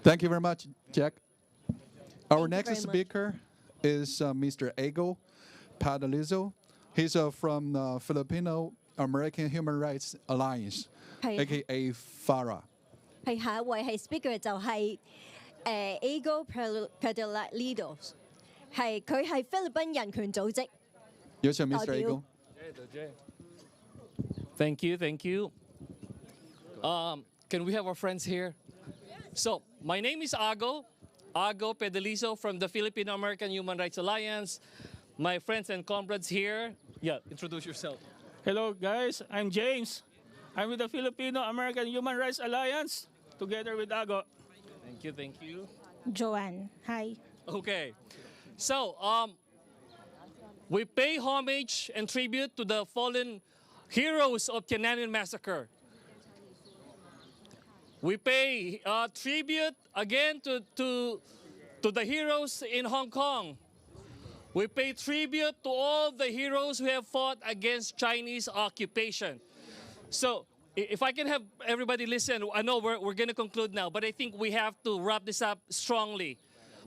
Thank you very much, Jack. Our Thank you next very much. speaker is Mr. Ego Padalizo. He's from the Filipino American Human Rights Alliance, 係 aka FARA. 係下一位係 speaker 就係Ego Pedalido， 佢係菲律賓人權組織。有請 Mr. 代表。 Ego. Thank you, thank you. Can we have our friends here? So, my name is Ago Pedalizo from the Filipino American Human Rights Alliance. My friends and comrades here. Yeah, introduce yourself. Hello guys, I'm James. I'm with the Filipino American Human Rights Alliance together with Ago. Thank you, thank you. Joanne, hi. Okay. So, we pay homage and tribute to the fallen heroes of Tiananmen Massacre. We pay tribute again to the heroes in Hong Kong. We pay tribute to all the heroes who have fought against Chinese occupation. So, if I can have everybody listen, I know we're going to conclude now, but I think we have to wrap this up strongly.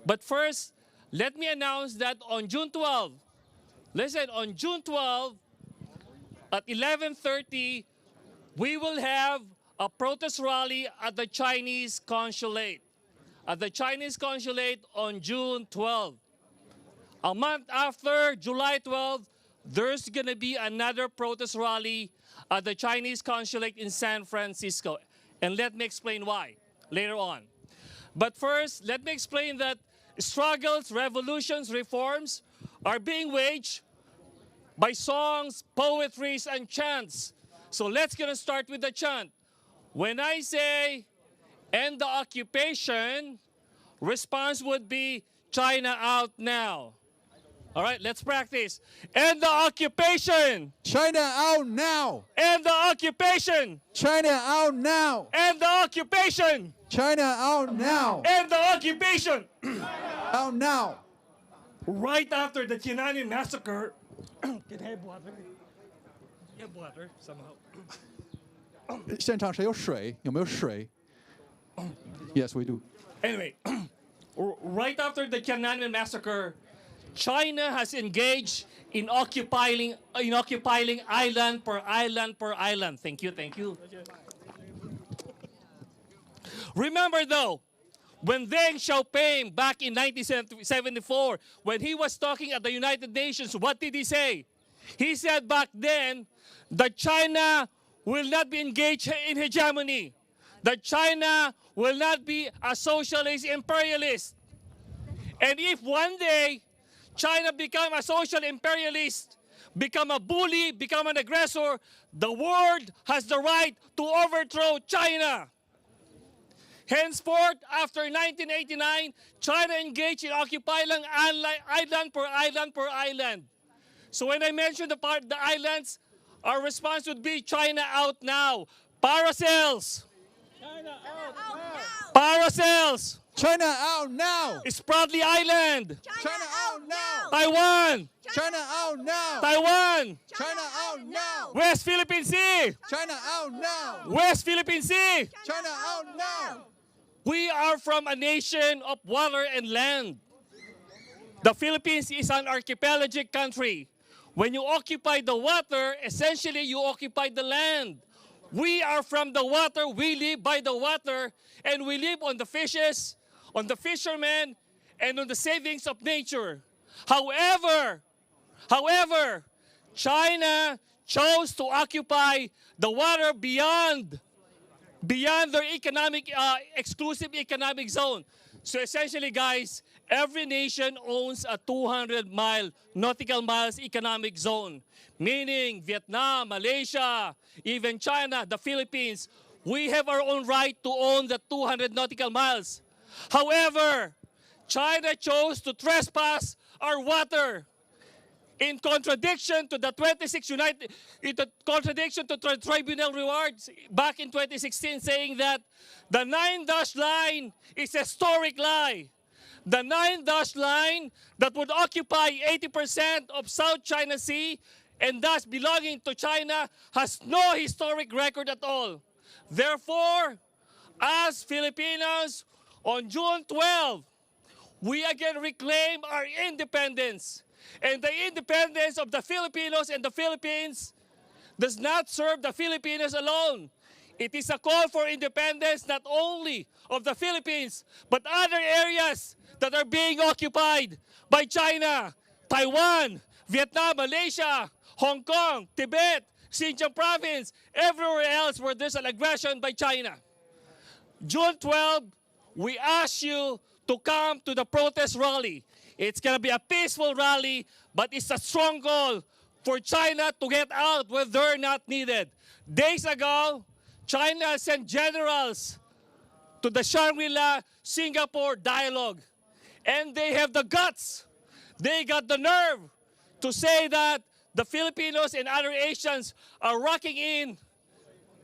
But first, let me announce that on June 12, listen, on June 12 at 11:30, we will have a protest rally at the Chinese consulate. At the Chinese consulate on June 12. A month after, July 12, there's going to be another protest rally at the Chinese consulate in San Francisco. And let me explain why later on. But first, let me explain that struggles, revolutions, reforms are being waged by songs, poetries, and chants. So let's get to start with the chant. When I say, end the occupation, response would be, China out now. All right, let's practice. End the occupation. China out now! End the occupation. China out now! End the occupation. China out now! End the occupation. Out now! Right after the Tiananmen Massacre. Can I have water? You have water somehow. 现场谁有水？有没有水？ Yes, we do. Anyway, right after the Tiananmen Massacre, China has engaged in occupying island per island per island. Thank you, thank you. Remember though, when Deng Xiaoping back in 1974, when he was talking at the United Nations, what did he say? He said back then that China will not be engaged in hegemony, that China will not be a socialist imperialist. And if one day China become a social imperialist, become a bully, become an aggressor, the world has the right to overthrow China. Henceforth, after 1989, China engaged in occupying island per island per island. So when I mention the islands, our response would be China out now. Paracels. China out now. Paracels. China out now! Spratly Island. China out now! Taiwan. China out now! Taiwan. China out now! West Philippine Sea. China out now! West Philippine Sea. China out now! We are from a nation of water and land. The Philippines is an archipelagic country. When you occupy the water, essentially you occupy the land. We are from the water, we live by the water, and we live on the fishes, on the fishermen, and on the savings of nature. However, China chose to occupy the water beyond their exclusive economic zone. So essentially, guys, every nation owns a 200 nautical miles economic zone, meaning Vietnam, Malaysia, even China, the Philippines, we have our own right to own the 200 nautical miles. However, China chose to trespass our water in contradiction to the tribunal rewards back in 2016, saying that the 9-dash line is a historic lie. The 9-dash line that would occupy 80% of South China Sea and thus belonging to China has no historic record at all. Therefore, as Filipinos, On June 12, we again reclaim our independence. And the independence of the Filipinos and the Philippines does not serve the Filipinos alone. It is a call for independence not only of the Philippines, but other areas that are being occupied by China, Taiwan, Vietnam, Malaysia, Hong Kong, Tibet, Xinjiang province, everywhere else where there's an aggression by China. June 12, we ask you to come to the protest rally. It's going to be a peaceful rally, but it's a strong goal for China to get out where they're not needed. Days ago, China sent generals to the Shangri-La Singapore dialogue. And they have the guts, they got the nerve to say that the Filipinos and other Asians are rocking in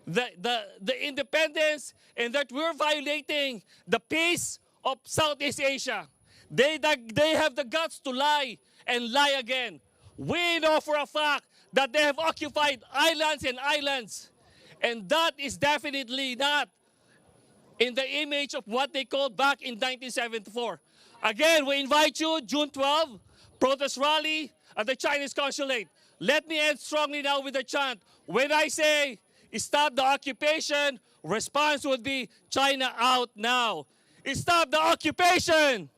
the independence and that we're violating the peace of Southeast Asia. They have the guts to lie and lie again. We know for a fact that they have occupied islands and islands. And that is definitely not in the image of what they called back in 1974. Again, we invite you, June 12, protest rally at the Chinese consulate. Let me end strongly now with a chant. When I say, stop the occupation, response would be, China out now. Stop the occupation!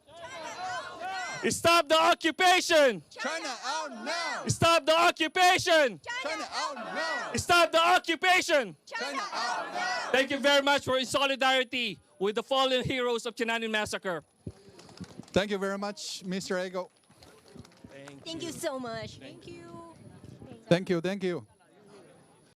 Stop the occupation! China out now! Stop the occupation! China out now! Stop the occupation! China out now! Thank you very much for in solidarity with the fallen heroes of Tiananmen Massacre. Thank you very much, Mr. Ego. Thank you so much. Thank you. Thank you, thank you.